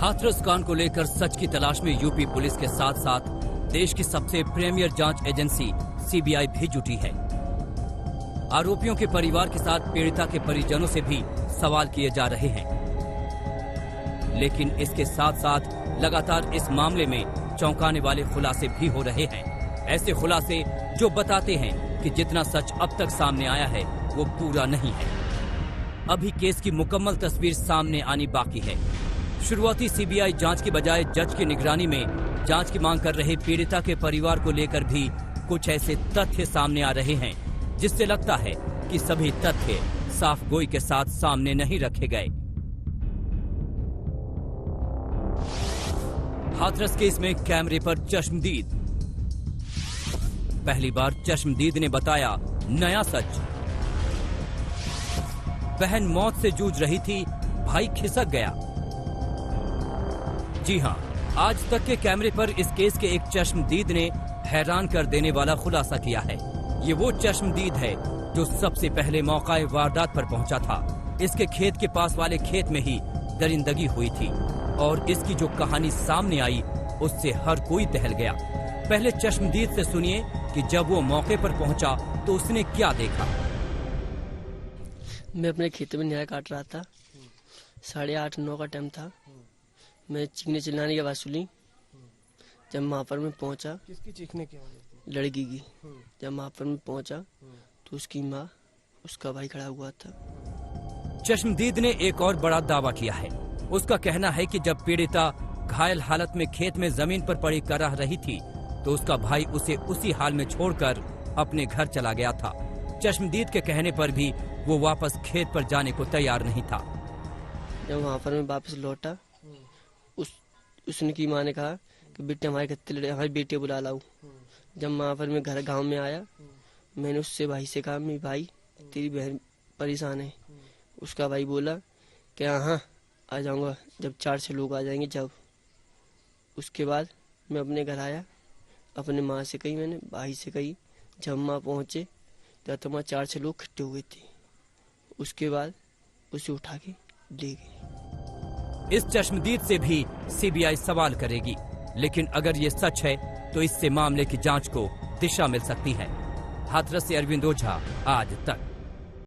हाथरस कांड को लेकर सच की तलाश में यूपी पुलिस के साथ साथ देश की सबसे प्रीमियर जांच एजेंसी सीबीआई भी जुटी है। आरोपियों के परिवार के साथ पीड़िता के परिजनों से भी सवाल किए जा रहे हैं, लेकिन इसके साथ साथ लगातार इस मामले में चौंकाने वाले खुलासे भी हो रहे हैं। ऐसे खुलासे जो बताते हैं कि जितना सच अब तक सामने आया है वो पूरा नहीं है। अभी केस की मुकम्मल तस्वीर सामने आनी बाकी है। शुरुआती सीबीआई जांच की बजाय जज की निगरानी में जांच की मांग कर रहे पीड़िता के परिवार को लेकर भी कुछ ऐसे तथ्य सामने आ रहे हैं जिससे लगता है कि सभी तथ्य साफ गोई के साथ सामने नहीं रखे गए। हाथरस केस में कैमरे पर चश्मदीद। पहली बार चश्मदीद ने बताया नया सच। बहन मौत से जूझ रही थी, भाई खिसक गया। जी हां, आज तक के कैमरे पर इस केस के एक चश्मदीद ने हैरान कर देने वाला खुलासा किया है। ये वो चश्मदीद है जो सबसे पहले मौकाए वारदात पर पहुंचा था। इसके खेत के पास वाले खेत में ही दरिंदगी हुई थी और इसकी जो कहानी सामने आई उससे हर कोई दहल गया। पहले चश्मदीद से सुनिए कि जब वो मौके पर पहुंचा तो उसने क्या देखा। मैं अपने खेत में न्याय काट रहा था। 8:30-9 का टाइम था। मैं चीखने चिल्लाने की आवाज सुनी। जब वहाँ पर मैं पहुंचा, किसकी चीखने की आवाज? लड़की की। जब वहाँ पर मैं पहुंचा तो उसकी माँ, उसका भाई खड़ा हुआ था। चश्मदीद ने एक और बड़ा दावा किया है। उसका कहना है कि जब पीड़िता घायल हालत में खेत में जमीन पर पड़ी कराह रही थी तो उसका भाई उसे उसी हाल में छोड़कर अपने घर चला गया था। चश्मदीद के कहने पर भी वो वापस खेत पर जाने को तैयार नहीं था। जब वहाँ पर मैं वापस लौटा, उसने की माँ ने कहा कि बेटे हमारी बेटी बुला लाओ। जब वहाँ पर मैं घर गांव में आया, मैंने उससे भाई से कहा, मेरी भाई तेरी बहन परेशान है। उसका भाई बोला कि हाँ आ जाऊंगा जब 4-6 लोग आ जाएंगे जब। उसके बाद मैं अपने घर आया, अपने माँ से कही, मैंने भाई से कही। जब माँ पहुँचे तो वहाँ 4-6 लोग इकट्ठे हुए थे। उसके बाद उसे उठा के ले गए। इस चश्मदीद से भी सीबीआई सवाल करेगी, लेकिन अगर ये सच है तो इससे मामले की जांच को दिशा मिल सकती है। हाथरस से अरविंद ओझा, आज तक।